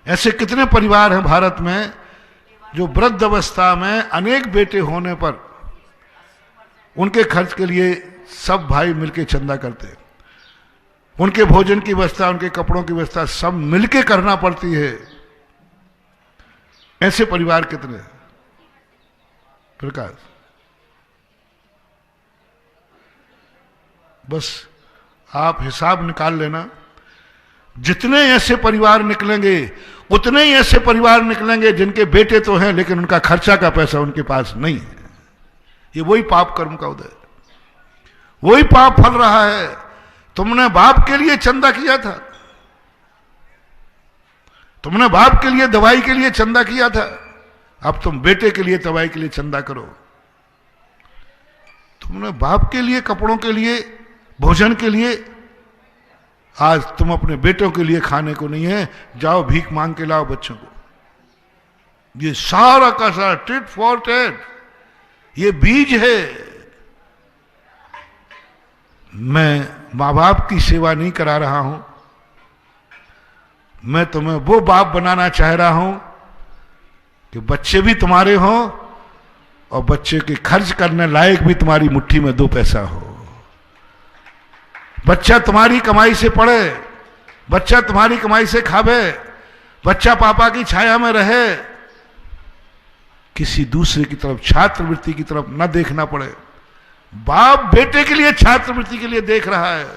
ऐसे कितने परिवार हैं भारत में जो वृद्ध अवस्था में अनेक बेटे होने पर उनके खर्च के लिए सब भाई मिलके चंदा करते हैं, उनके भोजन की व्यवस्था, उनके कपड़ों की व्यवस्था सब मिलके करना पड़ती है। ऐसे परिवार कितने हैं? प्रकाश, बस आप हिसाब निकाल लेना, जितने ऐसे परिवार निकलेंगे उतने ही ऐसे परिवार निकलेंगे जिनके बेटे तो हैं लेकिन उनका खर्चा का पैसा उनके पास नहीं है। ये वही पाप कर्म का उदय, वही पाप फल रहा है। तुमने बाप के लिए चंदा किया था, तुमने बाप के लिए दवाई के लिए चंदा किया था, अब तुम बेटे के लिए दवाई के लिए चंदा करो। तुमने बाप के लिए कपड़ों के लिए, भोजन के लिए, आज तुम अपने बेटों के लिए खाने को नहीं है, जाओ भीख मांग के लाओ बच्चों को। ये सारा का सारा टिट फॉर टैट, ये बीज है। मैं माँ बाप की सेवा नहीं करा रहा हूं, मैं तुम्हें वो बाप बनाना चाह रहा हूं कि बच्चे भी तुम्हारे हों और बच्चे के खर्च करने लायक भी तुम्हारी मुट्ठी में 2 पैसा हो। बच्चा तुम्हारी कमाई से पढ़े, बच्चा तुम्हारी कमाई से खावे, बच्चा पापा की छाया में रहे, किसी दूसरे की तरफ, छात्रवृत्ति की तरफ न देखना पड़े। बाप बेटे के लिए छात्रवृत्ति के लिए देख रहा है,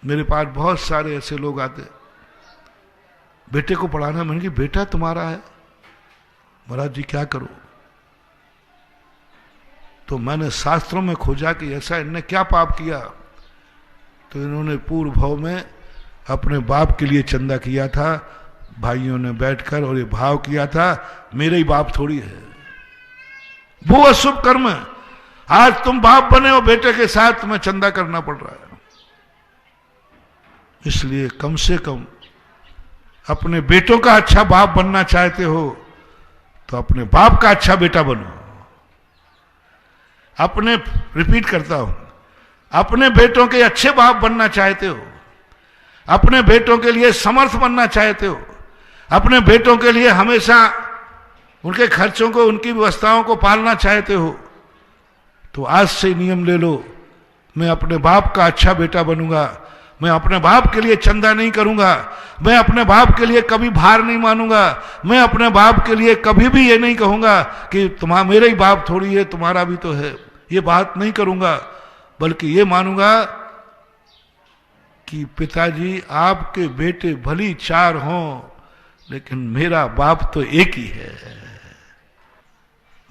मेरे पास बहुत सारे ऐसे लोग आते, बेटे को पढ़ाना, मैंने कहा बेटा तुम्हारा है, महाराज जी क्या करूं? तो मैंने शास्त्रों में खोजा कि ऐसा इनने क्या पाप किया, तो इन्होंने पूर्व भाव में अपने बाप के लिए चंदा किया था, भाइयों ने बैठकर, और ये भाव किया था मेरे ही बाप थोड़ी है, वो अशुभ कर्म है। आज तुम बाप बने हो, बेटे के साथ तुम्हें चंदा करना पड़ रहा है। इसलिए कम से कम अपने बेटों का अच्छा बाप बनना चाहते हो तो अपने बाप का अच्छा बेटा बनो। अपने, रिपीट करता हूं, अपने बेटों के अच्छे बाप बनना चाहते हो, अपने बेटों के लिए समर्थ बनना चाहते हो, अपने बेटों के लिए हमेशा उनके खर्चों को, उनकी व्यवस्थाओं को पालना चाहते हो, तो आज से नियम ले लो, मैं अपने बाप का अच्छा बेटा बनूंगा, मैं अपने बाप के लिए चंदा नहीं करूंगा, मैं अपने बाप के लिए कभी भार नहीं मानूंगा, मैं अपने बाप के लिए कभी भी ये नहीं कहूंगा कि तुम्हारा, मेरे ही बाप थोड़ी है, तुम्हारा भी तो है, ये बात नहीं करूंगा, बल्कि ये मानूंगा कि पिताजी आपके बेटे भली 4 हों, लेकिन मेरा बाप तो एक ही है।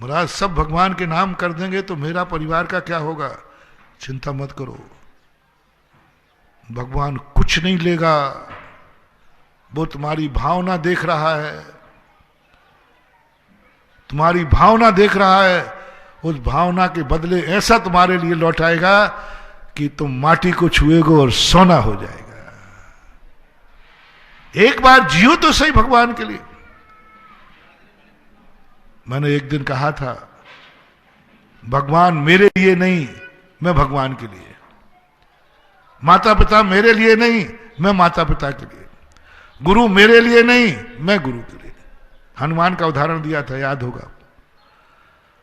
महाराज सब भगवान के नाम कर देंगे तो मेरा परिवार का क्या होगा? चिंता मत करो, भगवान कुछ नहीं लेगा, वो तुम्हारी भावना देख रहा है, तुम्हारी भावना देख रहा है, उस भावना के बदले ऐसा तुम्हारे लिए लौटाएगा कि तुम माटी को छुएगो और सोना हो जाएगा। एक बार जियो तो सही भगवान के लिए। मैंने एक दिन कहा था, भगवान मेरे लिए नहीं, मैं भगवान के लिए, माता पिता मेरे लिए नहीं, मैं माता पिता के लिए, गुरु मेरे लिए नहीं, मैं गुरु के लिए। हनुमान का उदाहरण दिया था, याद होगा।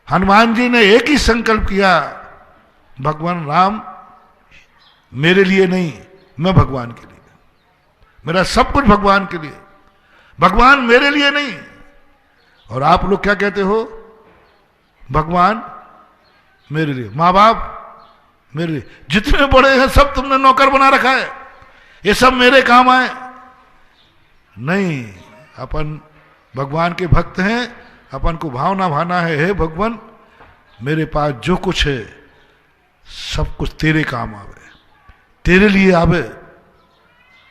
हनुमान जी ने एक ही संकल्प किया, भगवान राम मेरे लिए नहीं, मैं भगवान के लिए, मेरा सब कुछ भगवान के लिए, भगवान मेरे लिए नहीं। और आप लोग क्या कहते हो? भगवान मेरे लिए, माँ बाप मेरे लिए, जितने बड़े हैं सब तुमने नौकर बना रखा है, ये सब मेरे काम आए। नहीं, अपन भगवान के भक्त हैं, अपन को भावना भाना है, हे भगवान मेरे पास जो कुछ है सब कुछ तेरे काम आवे, तेरे लिए आवे।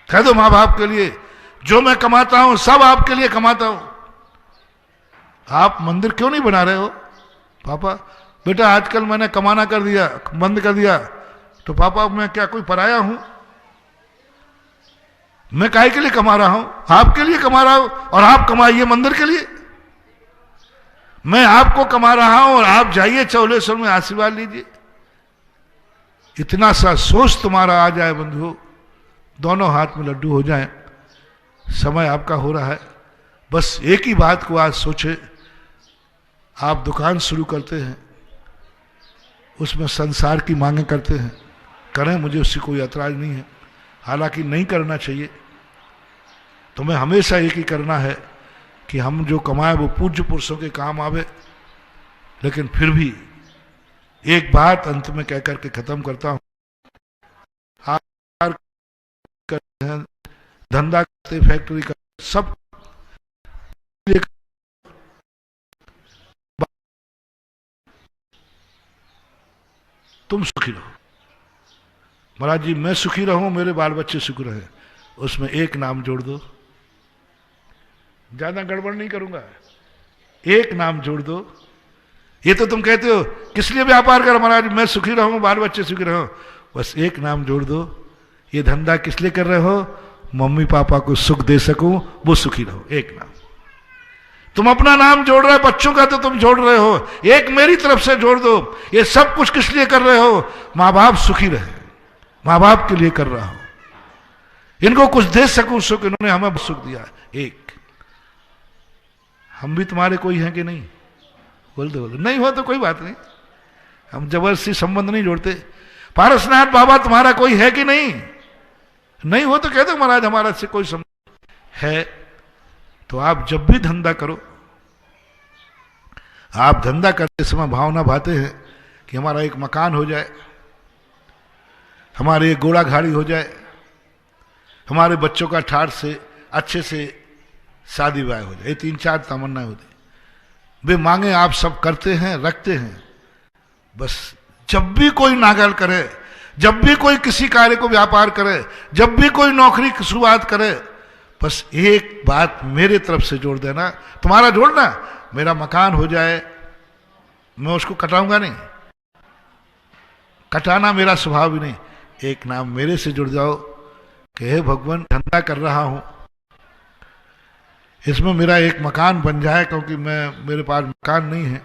कह दो माँ बाप के लिए, जो मैं कमाता हूं सब आपके लिए कमाता हूं। आप मंदिर क्यों नहीं बना रहे हो? पापा बेटा आजकल मैंने कमाना कर दिया, बंद कर दिया। तो पापा मैं क्या कोई पराया हूं? मैं काहे के लिए कमा रहा हूं? आपके लिए कमा रहा हूं, और आप कमाइए मंदिर के लिए। मैं आपको कमा रहा हूं और आप जाइए चौलेश्वर में आशीर्वाद लीजिए। इतना सा सोच तुम्हारा आ जाए बंधु, दोनों हाथ में लड्डू हो जाएं। समय आपका हो रहा है, बस एक ही बात को आज सोचे। आप दुकान शुरू करते हैं, उसमें संसार की मांगे करते हैं, करें, मुझे उससे कोई ऐतराज नहीं है, हालांकि नहीं करना चाहिए। तुम्हें हमेशा एक ही करना है कि हम जो कमाए वो पूज्य पुरुषों के काम आवे। लेकिन फिर भी एक बात अंत में कहकर के खत्म करता हूं, आप करते हैं, धंधा करते, फैक्ट्री का, सब तुम सुखी रहो। महाराज जी मैं सुखी रहूं, मेरे बाल बच्चे सुखी रहे, उसमें एक नाम जोड़ दो। ज्यादा गड़बड़ नहीं करूंगा, एक नाम जोड़ दो। ये तो तुम कहते हो किस लिए व्यापार कर महाराज, मैं सुखी रहूं, बाल बच्चे सुखी रहो, बस एक नाम जोड़ दो। ये धंधा किस लिए कर रहे हो? मम्मी पापा को सुख दे सकूं, वो सुखी रहो, एक नाम। तुम अपना नाम जोड़ रहे हो, बच्चों का तो तुम जोड़ रहे हो, एक मेरी तरफ से जोड़ दो। ये सब कुछ किस लिए कर रहे हो? माँ बाप सुखी रहे, माँ बाप के लिए कर रहा हो, इनको कुछ दे सकूं सुख, इन्होंने हमें सुख दिया। एक, हम भी तुम्हारे कोई हैं कि नहीं? बोल दो, नहीं हो तो कोई बात नहीं, हम जबरदस्ती संबंध नहीं जोड़ते। पारसनाथ बाबा तुम्हारा कोई है कि नहीं? नहीं हो तो कह दो महाराज हमारा से कोई संबंध है। तो आप जब भी धंधा करो, आप धंधा करते समय भावना भाते हैं कि हमारा एक मकान हो जाए, हमारे एक घोड़ा गाड़ी हो जाए, हमारे बच्चों का ठाठ से अच्छे से शादी ब्याह हो जाए, ये 3-4 तमन्नाएं होती। वे मांगे आप सब करते हैं, रखते हैं, बस जब भी कोई नागल करे, जब भी कोई किसी कार्य को व्यापार करे, जब भी कोई नौकरी की शुरुआत करे, बस एक बात मेरे तरफ से जोड़ देना, तुम्हारा जोड़ना, मेरा मकान हो जाए, मैं उसको कटाऊंगा नहीं, कटाना मेरा स्वभाव भी नहीं, एक नाम मेरे से जुड़ जाओ कि हे भगवान धंधा कर रहा हूं, इसमें मेरा एक मकान बन जाए, क्योंकि मेरे पास मकान नहीं है।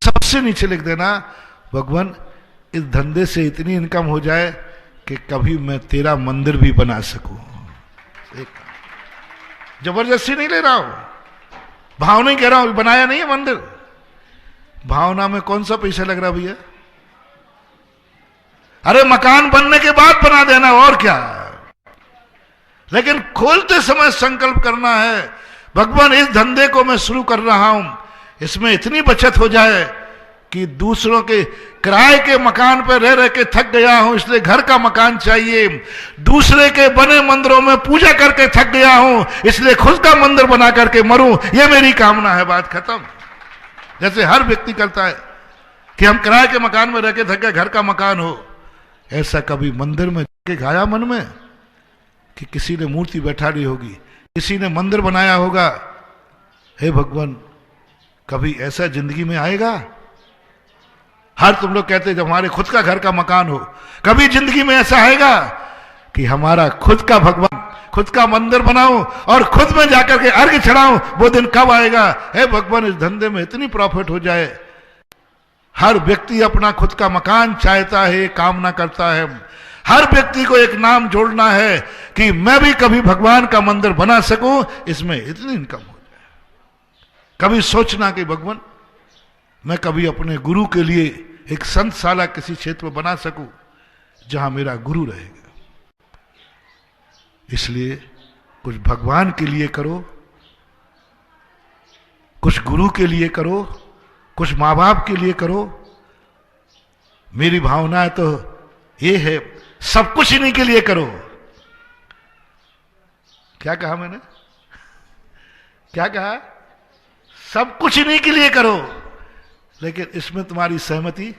सबसे नीचे लिख देना भगवान इस धंधे से इतनी इनकम हो जाए कि कभी मैं तेरा मंदिर भी बना सकूं। एक जबरदस्ती नहीं ले रहा हूं, भाव नहीं कह रहा हूं, बनाया नहीं है मंदिर, भावना में कौन सा पैसा लग रहा भैया? अरे मकान बनने के बाद बना देना, और क्या। लेकिन खोलते समय संकल्प करना है, भगवान इस धंधे को मैं शुरू कर रहा हूं, इसमें इतनी बचत हो जाए कि दूसरों के किराए के मकान पर रह रह के थक गया हूं, इसलिए घर का मकान चाहिए। दूसरे के बने मंदिरों में पूजा करके थक गया हूं, इसलिए खुद का मंदिर बना करके मरूं, यह मेरी कामना है। बात खत्म। जैसे हर व्यक्ति करता है कि हम किराए के मकान में रह के थक गए, घर का मकान हो। ऐसा कभी मंदिर में जाके गाया मन में कि किसी ने मूर्ति बैठा ली होगी, किसी ने मंदिर बनाया होगा, हे भगवान कभी ऐसा जिंदगी में आएगा? हर तुम लोग कहते जब हमारे खुद का घर का मकान हो, कभी जिंदगी में ऐसा आएगा कि हमारा खुद का भगवान, खुद का मंदिर बनाऊं और खुद में जाकर के अर्घ्य चढ़ाऊं? वो दिन कब आएगा? हे भगवान इस धंधे में इतनी प्रॉफिट हो जाए। हर व्यक्ति अपना खुद का मकान चाहता है, कामना करता है। हर व्यक्ति को एक नाम जोड़ना है कि मैं भी कभी भगवान का मंदिर बना सकूं, इसमें इतनी इनकम हो जाए। कभी सोचना कि भगवान मैं कभी अपने गुरु के लिए एक संतशाला किसी क्षेत्र में बना सकूं जहां मेरा गुरु रहेगा। इसलिए कुछ भगवान के लिए करो, कुछ गुरु के लिए करो, कुछ माँ बाप के लिए करो। मेरी भावना तो ये है सब कुछ इन्हीं के लिए करो। क्या कहा मैंने? क्या कहा? सब कुछ इन्हीं के लिए करो। लेकिन इसमें तुम्हारी सहमति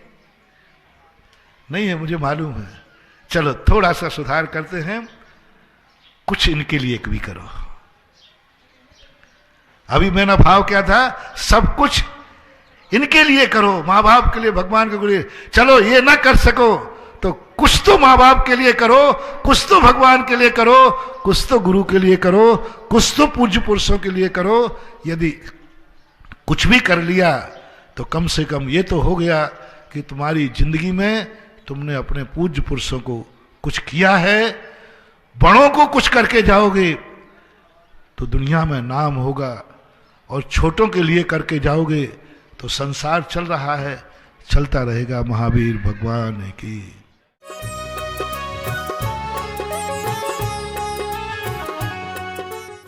नहीं है, मुझे मालूम है। चलो थोड़ा सा सुधार करते हैं, कुछ इनके लिए भी करो। अभी मेरा भाव क्या था? सब कुछ इनके लिए करो, माँ बाप के लिए, भगवान के लिए। चलो ये ना कर सको तो कुछ तो माँ बाप के लिए करो, कुछ तो भगवान के लिए करो, कुछ तो गुरु के लिए करो, कुछ तो पूज्य पुरुषों के लिए करो। यदि कुछ भी कर लिया तो कम से कम ये तो हो गया कि तुम्हारी जिंदगी में तुमने अपने पूज्य पुरुषों को कुछ किया है। बड़ों को कुछ करके जाओगे तो दुनिया में नाम होगा, और छोटों के लिए करके जाओगे तो संसार चल रहा है, चलता रहेगा। महावीर भगवान की